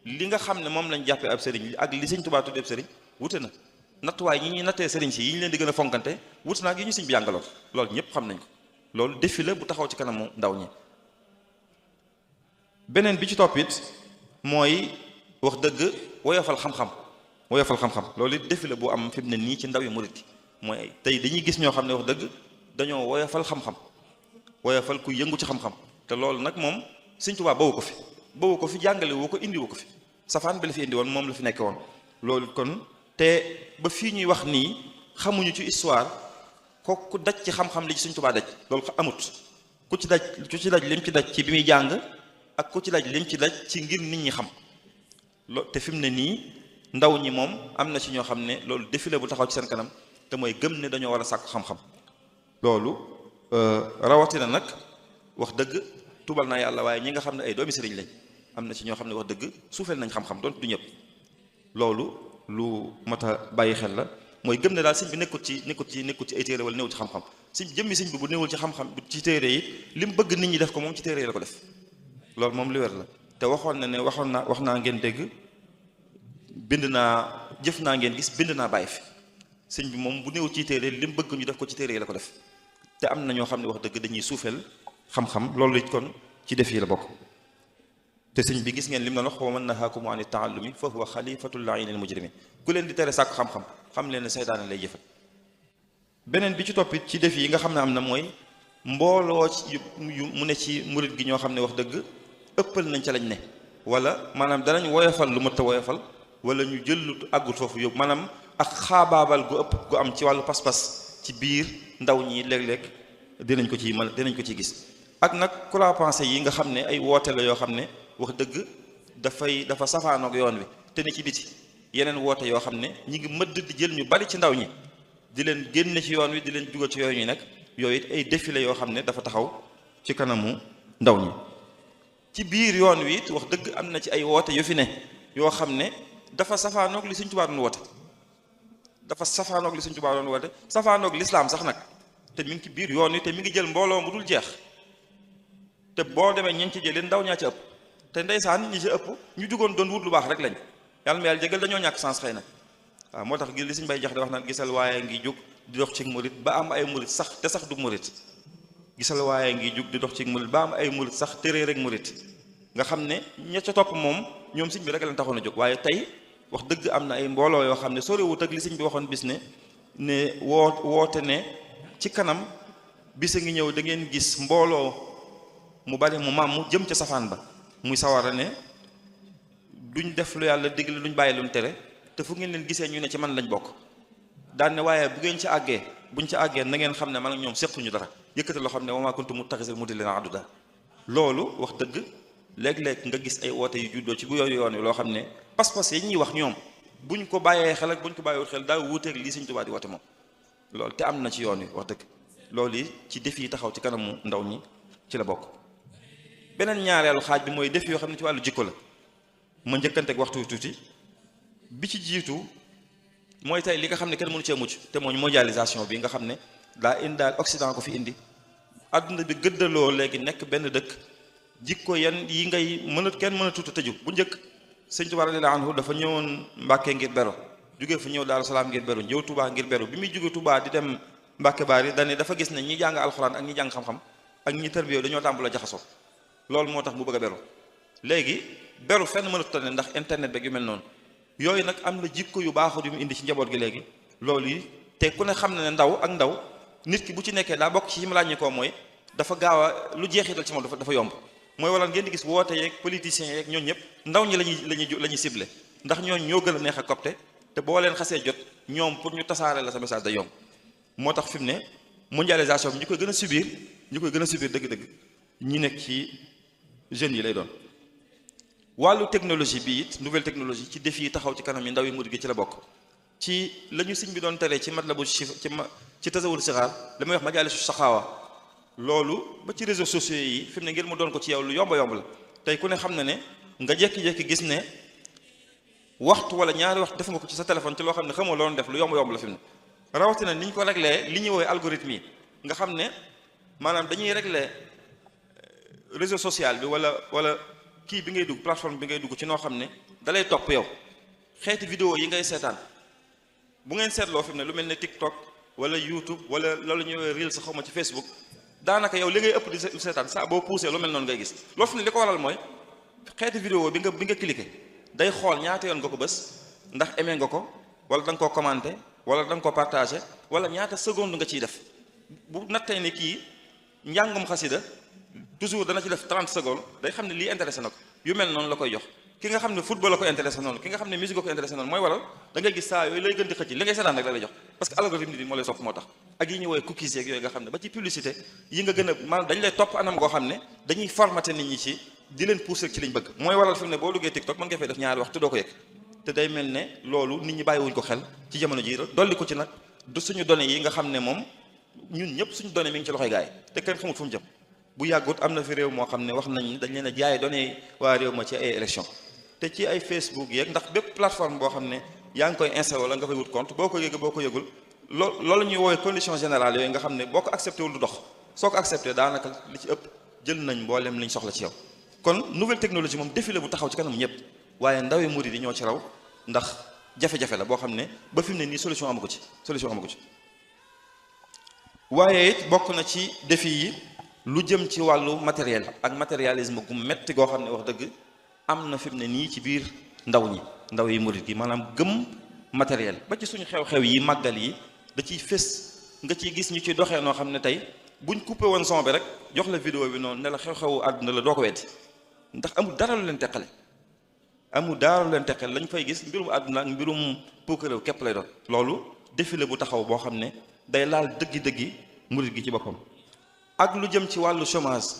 li nga xam ne moom lañ jàppee ab sëriñ ak li sëñ Tuubaa tuddee ab sëriñ wute na nattuwaay ñi ñuy nattee sëriñ si yi ñu leen di gën a fonkante wute na ak yi ñu sëñ bi jàngaloon loolu ñëpp xam nañ ko loolu défi la bu taxaw ci kanamu ndaw ñi beneen bi ci topp it mooy wax dëgg woyofal xam-xam loolu it défi la bu am fi mu ne nii ci ndaw yi murid gi mooy tey dañuy gis ñoo xam ne wax dëgg dañoo woyofal xam-xam woyofal ku yëngu ci xam-xam te loolu nag moom sëñ Tuubaa bawu ko fi jàngale woo ko indi woo ko fi safaan bi la fi indi woon moom la fi nekke woon loolu kon te ba fii ñuy wax nii xamuñu ci histoire ku daj ci xam-xam li ci sëñ Tuubaa daj loolu amut ku ci daj lim ci daj ci bi muy jàng ak ku ci daj lim ci daj ci ngir nit ñi xam te fi mu ne nii ndaw ñi moom am na ci ñoo xam ne loolu défilé bu taxaw ci seen kanam te mooy gëm ne dañoo war a sàkku xam-xam loolu rawatina nag wax dëgg tubal naa yàlla waaye ñi nga xam ne ay doomi sëriñ lañ am na ci ñoo xam ne wax dëgg suufeel nañ xam-xam doon du ñëpp loolu lu mat a bàyyi xel la mooy gëm ne daal sëñ bi nekkut ci ay téere wala néew ci xam-xam jëmmi sëñ bi bu néewul ci xam-xam ci téere yi li mu bëgg nit ñi def ko moom ci téere yi la ko def loolu moom li wér la te waxoon na ne wax naa ngeen dégg bind naa jëf naa ngeen gis bind naa bàyyi fi sëñ bi moom bu néew ci téere li mu bëgg ñu def ko ci téere yi la ko def te am na ñoo xam ne wax dëgg dañuy suufeel xam-xam loolu it kon ci def yi la bokk te sëñ bi gis ngeen lim na wax wa man nahaakum ani taallumi fa huwa xalifatul laa'inil mujrimin ku leen di tere sàkku xam-xam xam leen ne seytaane lay jëfal beneen bi ci toppit ci défi yi nga xam ne am na mooy mbooloo yu mu ne ci murit gi ñoo xam ne wax dëgg ëppal nañ ca lañ ne wala maanaam danañ woyofal lu mëtta woyofal wala ñu jël lu àggul foofu yóbbu maanaam ak xaabaabal gu ëpp gu am ci wàllu pas-pas ci biir ndaw ñi léeg-léeg dinañ ko ciy gis ak nag croix-pensée yi nga xam ne ay woote la yoo xam ne wax dëgg dafa safaanoog yoon wi te ne ci biti yeneen woote yoo xam ne ñi ngi mëdd di jël ñu bari ci ndaw ñi di leen génne ci yoon wi di leen dugal ci yoon yi nag yooyu it ay défilé yoo xam ne dafa taxaw ci kanamu ndaw ñi ci biir yoon wi it wax dëgg am na ci ay woote yu fi ne yoo xam ne dafa safaanoog li Sëñ Tuubaa doon woote safaanoog lislaam sax nag te mi ngi ci biir yoon wi te mi ngi jël mbooloo mu dul jeex te boo demee ñi ngi ci jëlee ndaw ñaa ci ëpp te ndeysaan ñi ci ëpp ñu jugoon doon wut lu baax rek lañ yàlla ma yàlla jégal dañoo ñàkk sens xëy na waaw moo tax li Sëñ Bay Jaxate wax naan gisal waaye ngi jug di dox ci murit ba am ay murit sax te sax du murit gisal waaye ngi jug di dox ci murit ba am ay murit sax tëree rek murit nga xam ne ña ca topp moom ñoom sëñ bi rek leen taxoon a jóg waaye tey wax dëgg am na ay mbooloo yoo xam ne soriwut ak li sëñ bi waxoon bis ne woote ne ci kanam bis a ngi ñëw da ngeen gis mbooloo mu bari mu màmm jëm ca safaan ba muy sawara ne duñ def lu yàlla digle duñ bàyyi lu mu tere te fu ngeen leen gisee ñu ne ci man lañ bokk daan ne waaye bu ngeen ci àggee buñ ci àggee na ngeen xam ne man ak ñoom sequñu dara yëkkati loo xam ne wa maa kuntu muttaxisil mudillina aduda loolu wax dëgg léeg-léeg nga gis ay woote yu juddoo ci bu yooyu yoon wi loo xam ne pas-pas yi ñuy wax ñoom buñ ko bàyyee xel ak buñ ko bàyyiwul xel daa wuuteeg lii Sëñ Tuubaa di woote moom loolu te am na ci yoon wi wax dëgg loolu yi ci défi yi taxaw ci kanamu ndaw ñi ci la bokk beneen ñaareelu xaaj bi mooy défi yoo xam ne ci wàllu jikko la ma njëkkanteeg waxtu tuuti bi ci jiitu mooy tey li nga xam ne kenn mënu cee mucc te mooy mondialisation bi nga xam ne daa indaal Occident ko fi indi adduna bi gëddaloo léegi nekk benn dëkk jikko yan yi ngay kenn mënatut a tëju bu njëkk Sëñ Tuubaa radiyallaahu anhu dafa ñëwoon Mbàkke ngir beru jógee fa ñëw Daaru Salaam ngir beru ñëw Touba ngir beru bi muy jóge Touba di dem Mbàkke Baari dane dafa gis ne ñi jàng alxuraan ak ñi jàng xam-xam ak ñi tarbiyoo dañoo tàmbale jaxasoo loolu moo tax mu bëgg a beru léegi beru fenn mënatut a ne ndax internet beeg yu mel noonu yooyu nag am na jikko yu baaxut yu mu indi ci njaboot gi léegi loolu yi te ku ne xam na ne ndaw ak ndaw nit ki bu ci nekkee daa bokk ci yim ràññi koo mooy dafa gaaw a lu jeexital ci moom dafa yomb mooy waral ngeen di gis woote yeeg politiciens yeeg ñooñu ñëpp ndaw ñi la ñuy ciblé ndax ñooñu ñoo gën a neex a copte te boo leen xasee jot ñoom pour ñu tasaare la sa message da yomb moo tax fi mu ne mondialisation bi ñi koy gën a subir dëgg-dëgg ñi nekk ci jeunes yi lay doon wàllu technologie bi it nouvelle technologie ci défi yi taxaw ci kanam yi ndaw yi murid gi ci la bokk ci la ñu sëñ bi doon tere ci matlabu ci tasawul sixaar la may wax majaalisu saxaawa loolu ba ci réseaux sociaux yi fi mu ne ngir mu doon ko ci yow lu yomba yomb la tey ku ne xam na ne nga jékki-jékki gis ne waxtu wala ñaari waxtu def nga ko ci sa téléphone ci loo xam ne xamoo loolu def lu yomba yomb la fi mu ne rawatina ni ñu ko réglé li ñuy woowee algorithme yi nga xam ne maanaam dañuy réglé réseau social bi wala kii bi ngay dugg plateforme bi ngay dugg ci noo xam ne dalay topp yow xeeti vidéo yi ngay seetaan bu ngeen seetloo fi mu ne lu mel ne TikTok wala YouTube wala loolu ñuy woowee Reels xaw ma ci Facebook daanaka yow li ngay ëpp di seetaan saa boo poussé lu mel noonu ngay gis loolu fi ne li ko waral mooy xeeti vidéo bi nga cliqué day xool ñaata yoon nga ko bës ndax aimé nga ko wala da nga koo commenté wala da nga ko partagé wala ñaata seconde nga ciy def bu nattee ne kii njàngum xasida toujours dana ci def 30 secondes day xam ne lii intéressé na ko yu mel noonu la koy jox ki nga xam ne football la ko intéressé noonu ki nga xam ne musique la ko intéressé noonu mooy waral da ngay gis saa yooyu lay gën di xëcc li ngay seetaan rek la lay jox parce que algorithme bi moo lay sopp moo tax ak yi ñu woowee cookies yeeg yooyu nga xam ne ba ci publicité yi nga gën a maanaam dañ lay topp anam goo xam ne dañuy formaté nit ñi ci di leen pousser ci liñ bëgg mooy waral fi mu ne boo duggee TikTok mën nga fay def ñaari waxtu doo ko yëg te day mel ne loolu nit ñi bàyyiwuñ ko xel ci jamono ji dolli ko ci nag du suñu données yi nga xam ne moom ñun ñëpp suñu données mi ngi ci loxoy gaay te kenn xamut fu mu jëm bu yàggut am na fi réew moo xam ne wax nañ dañ leen a jaay données waa réew ma ci ay élection te ci ay Facebook yeeg ndax bépp plateforme boo xam ne yaa ngi koy installé wala nga fay wut compte boo ko yëgee boo ko yëgul loolu ñuy woowee condition générale yooyu nga xam ne boo ko accepté wul du dox soo ko accepté daanaka li ci ëpp jël nañ mboolem liñ soxla ci yow kon nouvelle technologie moom défilé bu taxaw ci kanam ñëpp waaye ndawi murid yi ñoo ci raw ndax jafe-jafe la boo xam ne ba fi mu ne nii solution amu ko ci waaye it bokk na ci défi yi lu jëm ci wàllu matériel ak matérialisme gu metti goo xam ne wax dëgg am na fi mu ne nii ci biir ndaw yi murid gi maanaam gëm matériel ba ci suñu xew-xew yi màggal yi da ciy fés nga ciy gis ñu ci doxee noo xam ne tey buñ coupé woon son bi rek jox la vidéo bi noonu ne la xew-xewu àdduna la doo ko weddi ndax amul dara lu leen teqale lañ fay gis mbirum àdduna ak mbirum puukaréew képp lay doon. loolu défilé bu taxaw boo xam ne day laal dëggi-dëggi murit gi ci boppam. ak lu jëm ci wàllu chômage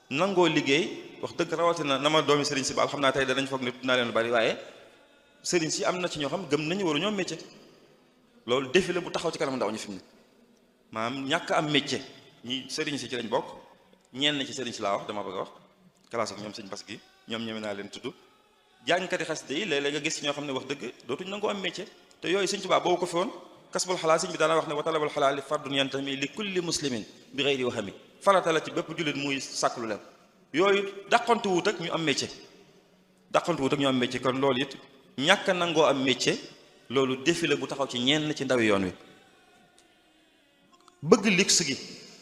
nangoo liggéey wax dëgg rawatina na ma doomi sëriñ si baal xam naa tey danañ foog ne naa leen lu bari waaye sëriñ si am na ci ñoo xam gëm nañu waru ñoo métier loolu défilé bu taxaw ci kanam ndaw ñi fi mu ne maanaam ñàkk am métier ñi sëriñ si ci lañ bokk ñenn ci sëriñ si laa wax dama bëgg a wax classe ak ñoom sëñ bas gi ñoom ñeme naa leen tudd jàngkati xasida yi léeg-léeg nga gis ñoo xam ne wax dëgg dootuñ nangoo am métier te yooyu sëñ Tuubaa boobu ko fi woon kasbul xalaal sëñ bi daana wax ne wa talabul xalaali fardun yantami li kulli muslimin bi ghayri wahami farata la ci bépp jullit muy sàkk lu leen yooyu dàqantu wut ak ñu am métier kon loolu it ñàkk nangoo am métier loolu défilé bu taxaw ci ñenn ci ndawi yoon wi bëgg luxe gi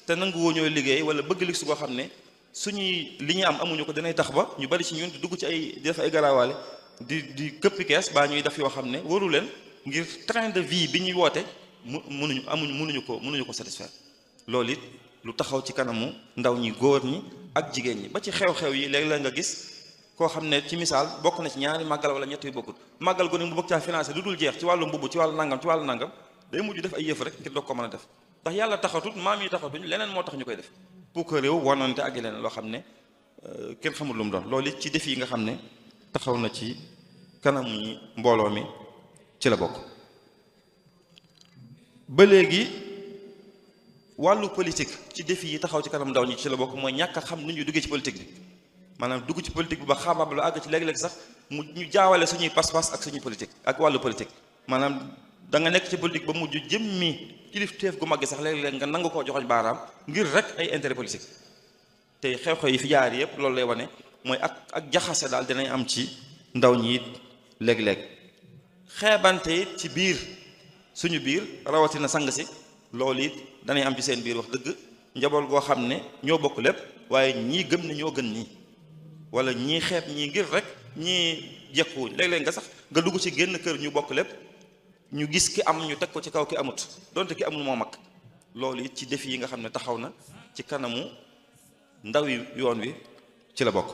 te nangu woo ñooy liggéey wala bëgg luxe goo xam ne suñuy li ñu am amuñu ko danay tax ba ñu bari ci ñun di dugg ci di def ay garaawaale di këppi kees baa ñuy def yoo xam ne waru leen ngir train de vie bi ñuy woote mënuñu ko satisfaire loolu it lu taxaw ci kanamu ndaw ñi góor ñi ak jigéen ñi ba ci xew-xew yi léeg la nga gis koo xam ne ci misaal bokk na ci ñaari màggal wala ñett yu bokkut màggal gu ne mu bëgg caa financé lu dul jeex ci wàllu mbubb ci wàllu nangam day mujj def ay yëf rek ngir doog ko mën a def ndax yàlla taxatut maam yi taxatuñ leneen moo tax ñu koy def pour que réew wanante ak leneen loo xam ne kenn xamul lu mu doon loolu it ci def yi nga xam ne taxaw na ci kanamu mbooloo mi ci la bokk. ba léegi wàllu politique ci défi yi taxaw ci kanam ndaw ñi ci la bokk mooy ñàkk a xam nu ñuy duggee ci politique bi maanaam dugg ci politique bi ba xaabaab la àgg ci léeg-léeg sax ñu jaawale suñuy pas-pas ak suñuy politique ak wàllu politique maanaam da nga nekk ci politique ba mujj jëmmi kilifteef gu mag gi sax léeg-léeg nga nangu koo joxoñ baaraam ngir rek ay intérêt politique te xew-xew yi fi jaar yëpp loolu lay wane mooy ak jaxase daal dinañ am ci ndaw ñi it léeg-léeg xeebante it ci biir suñu biir rawatina sang si loolu it danay am ci seen biir wax dëgg njaboot goo xam ne ñoo bokk lépp waaye ñii gëm ne ñoo gën ñii wala ñii xeeb ñii ngir rek ñii jekkuwuñ léeg-léeg nga sax nga dugg ci génn kër ñu bokk lépp ñu gis ki am ñu teg ko ci kaw ki amut donte ki amul moo mag loolu it ci défi yi nga xam ne taxaw na ci kanamu ndaw yi yoon wi ci la bokk.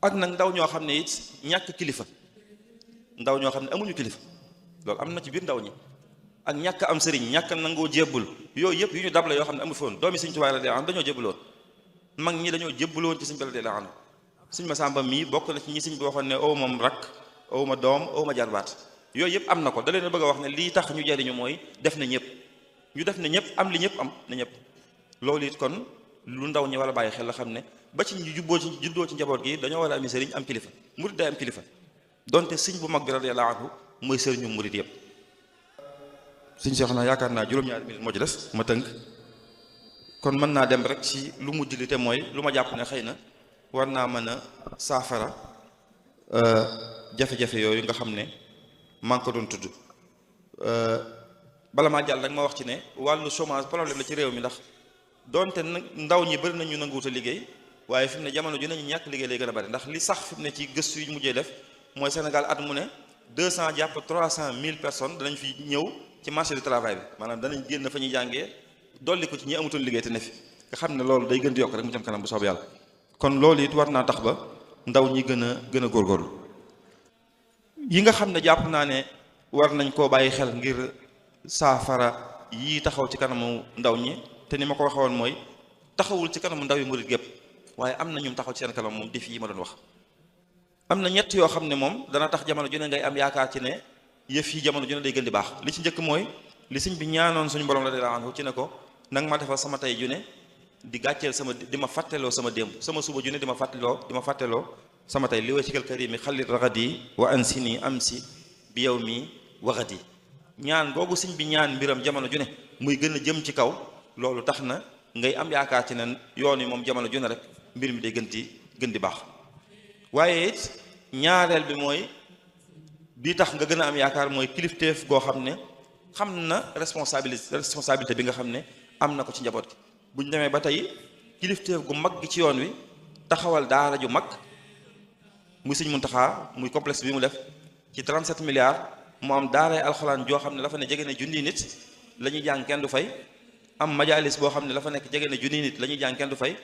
ak nag ndaw ñoo xam ne it ñàkk kilifa ndaw ñoo xam ne amuñu kilifa loolu am na ci biir ndaw ñi ak ñàkk am sëriñ ñàkk nangoo jébbul yooyu yëpp yu ñu dab la yoo xam ne amu fi woon doomi Sëriñ Tuubaa radiyallaahu anhu dañoo jébbuloon mag ñi dañoo jébbuloon ci Sëriñ bi radiyallaahu anhu Sëriñ Masamba mii bokk na ci ñi sëriñ bi waxoon ne aw ma rakk aw ma doom aw ma jarbaat yooyu yëpp am na ko da leen a bëgg a wax ne lii tax ñu jariñu mooy def na ñëpp ñu def na ñëpp am li ñëpp am na ñëpp loolu it kon lu ndaw ñi war a bàyyi xel la xam ne ba ci ñu juddoo ci njaboot gi dañoo war a ami sëriñ am kilifa murid day am kilifa donte sëriñ bu mag bi radiyallaahu anhu mooy sëriñu murid yëpp. sëriñ Cheikh na yaakaar naa juróom-ñaari minute moo ci des ma tënk kon mën naa dem rek ci lu mujj li te mooy lu ma jàpp ne xëy na war naa mën a saafara jafe-jafe yooyu nga xam ne maa ngi ko doon tudd bala maa jàll rek ma wax ci ne wàllu chômage problème la ci réew mi ndax donte ndaw ñi bëri nañu nanguwut a liggéey waaye fi mu ne jamono ji nañu ñàkk liggéey lay gën a bari ndax li sax fi mu ne ci gëstu yu mujjee def mooy Sénégal at mu ne 200 jàpp 300 000 personnes danañ fi ñëw ci marché du travail bi maanaam danañ génn fa ñuy jàngee dolli ko ci ñi amutoon liggéey te ne fi nga xam ne loolu day gën di yokk rek mu jëm kanam bu soob yàlla kon loolu it war naa tax ba ndaw ñi gën a góorgóorlu yi nga xam ne jàpp naa ne war nañ koo bàyyi xel ngir saafara yii taxaw ci kanamu ndaw ñi te ni ma ko waxee woon mooy taxawul ci kanamu ndaw yi murit gépp waaye am na ñum taxaw ci seen kanam moom défi yi ma doon wax am na ñett yoo xam ne moom dana tax jamono ju ne ngay am yaakaar ci ne yëf yi jamono ju ne day gën di baax li ci njëkk mooy li sëñ bi ñaanoon suñu borom radiyallaahu anhu ci ne ko nanga ma defal sama tey ju ne di gàcceel di ma fàtteloo sama démb sama suba ju ne di ma fàtteloo sama tey li wajhikal karimi xalit raxadi wa ansini amsi bi yow mi waxati ñaan boobu sëñ bi ñaan mbiram jamono ju ne muy gën a jëm ci kaw loolu tax na ngay am yaakaar ci ne yoon yi moom jamono ju ne rek mbir mi day gën di baax waaye it ñaareel bi mooy bii tax nga gën a am yaakaar mooy kilifteef goo xam ne xam na responsabilité bi nga xam ne am na ko ci njaboot gi bu ñu demee ba tey kilifteef gu mag gi ci yoon wi taxawal daara ju mag muy Sëñ Muntaxa muy complexe bi mu def ci 37 milliards mu am daaray alxuraan joo xam ne dafa ne jege ne junni nit la ñuy jàng kenn du fay am majalis boo xam ne la fa nekk jege na junni nit la ñuy jàng kenn du fay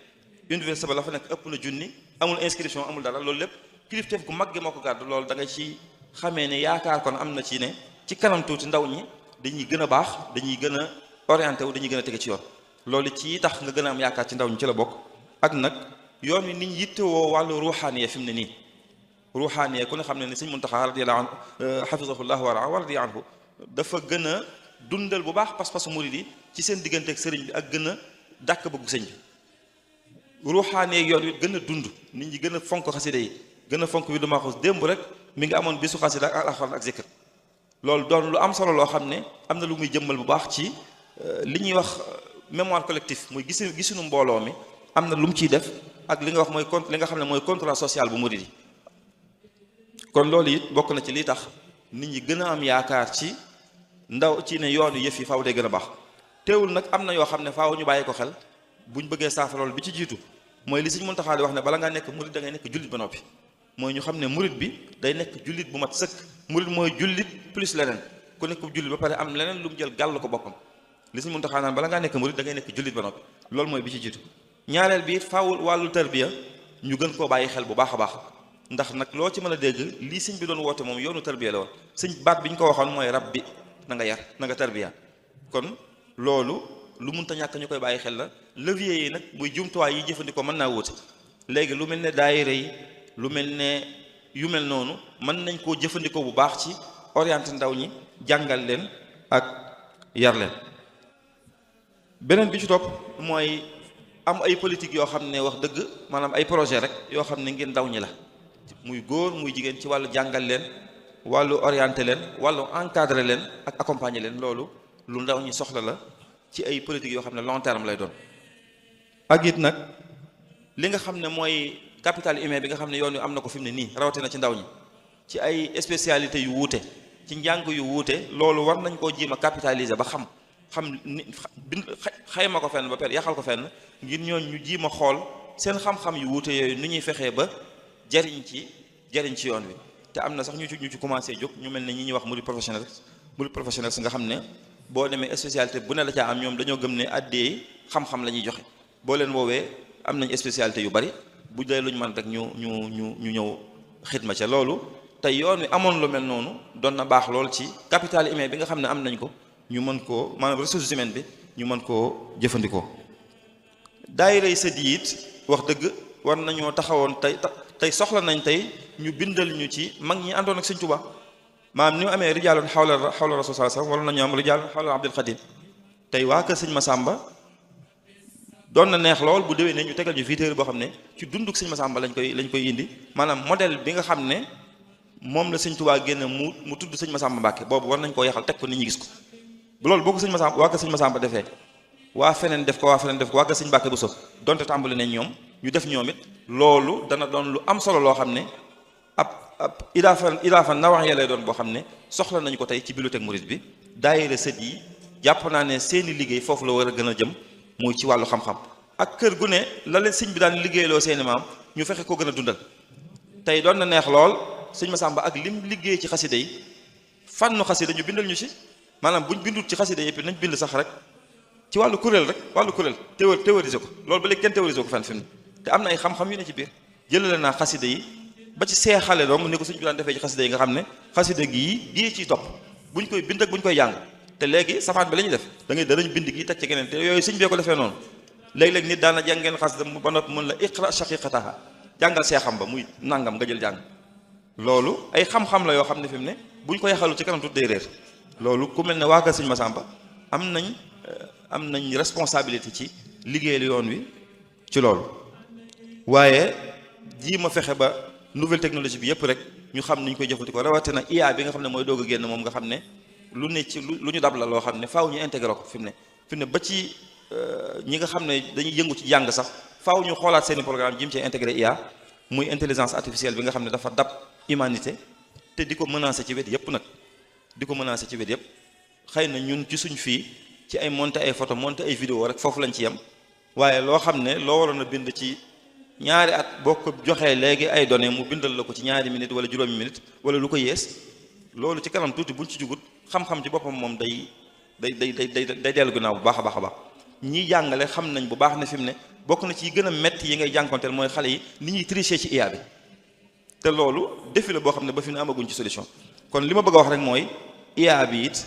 université ba la fa nekk ëpp na junni amul inscription amul dara loolu lépp kilifteef gu mag gi moo ko gàddu loolu da nga ci xamee ne yaakaar kon am na ci ne ci kanam tuuti ndaw ñi dañuy gën a baax dañuy gën a orienté wu dañuy gën a tege ci yoon loolu ci tax nga gën a am yaakaar ci ndaw ñi ci la bokk ak nag yoon wi niñ yittewoo wàllu ruuxaaniye fi mu ne nii ruuxaaniye ku ne xam ne ni Sëñ Muntaxa radiyallahu anhu hafizahullah wa radiya anhu dafa gën a dundal bu baax pas-pasu murid yi ci seen diggante ak sëriñ bi ak gën a dàkk bëggu sëñ bi ruuxaaniye yoon wi gën a dund nit ñi gën a fonk xasida yi gën a fonk wi du maaxus démb rek mi ngi amoon bisu xasida ak alxuraan ak zikr loolu doon lu am solo loo xam ne am na lu muy jëmmal bu baax ci li ñuy wax mémoire collectif muy gisunu mbooloo mi am na lu mu ciy def ak li nga wax mooy li nga xam ne mooy contrat social bu murid yi kon loolu it bokk na ci li tax nit ñi gën a am yaakaar ci ndaw ci ne yoonu yëf yi faaw day gën a baax teewul nag am na yoo xam ne faaw ñu bàyyi ko xel buñ bëggee saafara loolu bi ci jiitu mooy li Sëñ Muntaxa di wax ne bala ngaa nekk murid da ngay nekk jullit ba noppi mooy ñu xam ne murid bi day nekk jullit bu mat sëkk murid mooy jullit plus leneen ku nekk jullit ba pare am leneen lu mu jël gàll ko boppam li Sëñ Muntaxa naan bala ngaa nekk murid da ngay nekk jullit ba noppi loolu mooy bi ci jiitu ñaareel bi faawul wàllu tarbiya ñu gën koo bàyyi xel bu baax a baax ndax nag loo ci mën a dégg lii sëñ bi doon woote moom yoonu tarbiya la woon sëñ baat bi ñu ko waxoon mooy rab bi na nga yar na nga tarbiya kon loolu lu munta ñàkk ñu koy bàyyi xel la levier yi nag muy jumtuwaay yi jëfandikoo mën naa wuute léegi lu mel ne daayira yi lu mel ne yu mel noonu mën nañ koo jëfandikoo bu baax ci orienté ndaw ñi jàngal leen ak yar leen beneen bi ci topp mooy am ay politique yoo xam ne wax dëgg maanaam ay projet rek yoo xam ne ngeen ndaw ñi la muy góor muy jigéen ci wàllu jàngal leen wàllu orienté leen wàllu encadré leen ak accompagner leen loolu lu ndaw ñi soxla la ci ay politique yoo xam ne long terme lay doon ak it nag li nga xam ne mooy capital humain bi nga xam ne yoon yu am na ko fi mu ne nii rawatina ci ndaw ñi ci ay spécialité yu wuute ci njàng yu wuute loolu war nañ koo jéem a capitaliser ba xam ni xayma ko fenn ba pare yaxal ko fenn ngir ñooñ ñu jiim a xool seen xam-xam yu wuute yooyu nu ñuy fexee ba jariñ ci yoon wi te am na sax ñu ci commencé jóg ñu mel ne ñi ñuy wax murid professionnel si nga xam ne boo demee spécialité bu ne la caa am ñoom dañoo gëm ne addee xam-xam la ñuy joxe boo leen woowee am nañ spécialité yu bari bu dee luñ mën rek ñu ñëw xidma ca loolu te yoon wi amoon lu mel noonu doon na baax lool ci capital humain bi nga xam ne am nañ ko ñu mën koo maanaam ressources humaines bi ñu mën koo jëfandikoo daayira yi sët yi it wax dëgg war nañoo taxawoon tey soxla nañ tey ñu bindal ñu ci mag ñi àndoon ak Sëñ Tuubaa maanaam ni mu amee rijaalun xawla rasul sallallahu alayhi wasallam wala nañu am rijaalun xawla Abdul Xadim tey waa kër Sëñ Masamba doon na neex lool bu déwee ne ñu tegal ñu fii téere boo xam ne ci dunduk Sëñ Masamba lañ koy indi maanaam modèle bi nga xam ne moom la Sëñ Tuubaa génn mu tudd Sëñ Masamba Mbàkke boobu war nañ koo yaxal teg ko nit ñi gis ko bu loolu boo ko Sëñ Masamba waa kër Sëñ Masamba defee waa feneen def ko waa kër Sëñ Mbàkke bu sof donte tàmbali nañ ñoom ñu def ñoom it loolu dana doon lu am solo loo xam ne ab idaafa nawax ya lay doon boo xam ne soxla nañu ko tey ci bibliothèque mouride bi daayira sët yi jàpp naa ne seeni liggéey foofu la war a gën a jëm muy ci wàllu xam-xam ak kër gu ne la leen sëñ bi daan liggéeyloo seeni maam ñu fexe ko gën a dundal tey doon na neex lool Sëñ Masamba ak lim liggéey ci xasida yi fànnu xasida ñu bindal ñu ci maanaam buñ bindul ci xasida yëpp nañ bind sax rek ci wàllu kuréel théoriser ko loolu ba léegi kenn théoriser ko fenn fi mu ne te am na ay xam-xam yu ne ci biir jëlale naa xasida yi ba ci seexale doom ni ko suñ bi daan defee ci xasida yi nga xam ne xasida gii ciy topp buñ koy bind ak buñ koy jàng te léegi safaan bi la ñuy def danañ bind gii teg ci geneen te yooyu sëñ bee ko defee noonu léeg-léeg nit daana jàngeen xasida ba noppi mën la iqra shaqiqataha jàngal seexam ba muy nangam nga jël jàng loolu ay xam-xam la yoo xam ne fi mu ne buñ ko yaxalu ci kanam tut day réer loolu ku mel ne waa kër Sëñ Masamba am nañ responsabilité ci liggéeyal yoon wi ci loolu waaye jii ma fexe ba nouvelle technologie bi yëpp rek ñu xam ni ñu koy jëfandikoo rawatina IA bi nga xam ne mooy doog a génn moom nga xam ne lu ne ci lu ñu dab la loo xam ne faaw ñu intégré ko fi mu ne ba ci ñi nga xam ne dañuy yëngu ci jàng sax faaw ñu xoolaat seeni programme jim ci intégré IA muy intelligence artificielle bi nga xam ne dafa dab humanité te di ko menacer ci wet yëpp nag xëy na ñun ci suñ fii ci ay monter ay photo monter ay vidéo rek foofu lañ ci yem waaye loo xam ne loo waroon a bind ci ñaari at boo ko joxee léegi ay données mu bindal la ko ci ñaari minutes wala juróomi minutes wala lu ko yées loolu ci kanam tuuti buñ ci jugut xam-xam ci boppam moom day day dellu ginnaaw bu baax a baax a baax ñiy jàngale xam nañ bu baax ne fi mu ne bokk na ci yi gën a metti yi ngay jànkonteel mooy xale yi ni ñuy tricher ci IA bi te loolu défi la boo xam ne ba fi ne amaguñ ci solution kon li ma bëgg a wax rek mooy IA bi it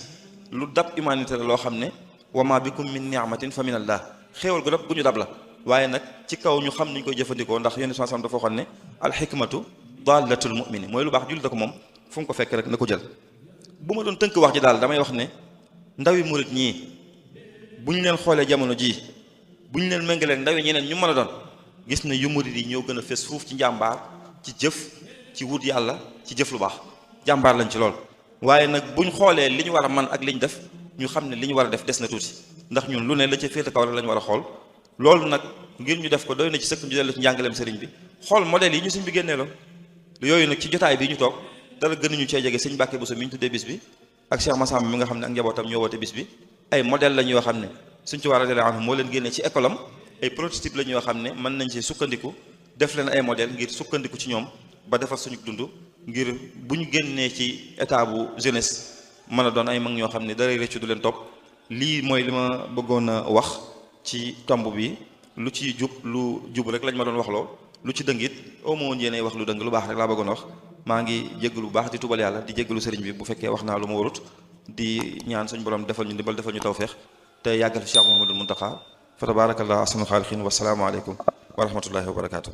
lu dab humanité la loo xam ne wa ma bikum min ni'matin fa min Allah xéewal gu dab gu ñu dab la waaye nag ci kaw ñu xam nuñ koy jëfandikoo ndax yonent sallallahu alayhi wasallam dafa waxoon ne alxikmatu dallatul mu'mini mooy lu baax jullit da ko moom fu mu ko fekk rek na ko jël bu ma doon tënk wax ji daal damay wax ne ndawi murit ñii bu ñu leen xoolee jamono jii bu ñu leen méngalee ndawi ñeneen ñu mën a doon gis na yu murit yi ñoo gën a fes fuuf ci njàmbaar ci jëf ci wut yàlla ci jëf lu baax jàmbaar lañ ci lool waaye nag buñ xoolee li ñu war a man ak li ñu def ñu xam ne li ñu war a def des na tuuti ndax ñun lu ne la ca féete kaw rek la ñu war a xool loolu nag ngir ñu def ko doy na ci sëkk ñu dellu ci njàngaleem sëriñ bi xool modèle yi ñu sëñ bi génneeloo yooyu nag ci jotaay bi ñu toog dara gënuñu cee jege sëñ Mbàkke Bousso mi ñu tuddee bis bi ak Cheikh Massamba mi nga xam ne ak njabootam ñoo woote bis bi ay modèle la ñu yoo xam ne suñ ci war a dele am moo leen génnee ci école am ay prototype la ñu yoo xam ne mën nañ ci sukkandiku def leen ay modèle ngir sukkandiku ci ñoom ba defar suñu dund ngir bu ñu génnee ci état bu jeunesse mën a doon ay mag ñoo xam ne dara rëccu du leen topp lii mooy li ma bëggoon a wax ci tomb bi lu ci jub rek lañ ma doon waxloo lu ci dëng it au moins yéenay wax lu dëng lu baax rek laa bëggoon a wax maa ngi jéggalu bu baax di tubal yàlla di jéggalu sëriñ bi bu fekkee wax naa lu ma warut di ñaan suñu borom defal ñu ndimbal defal ñu tawfeex te yàggal fi Cheikh Mouhamadul Mountakha fa tabarakallah ahsanul xaaliqiin wa salaamu aleykum wa rahmatullahi wa barakaatu.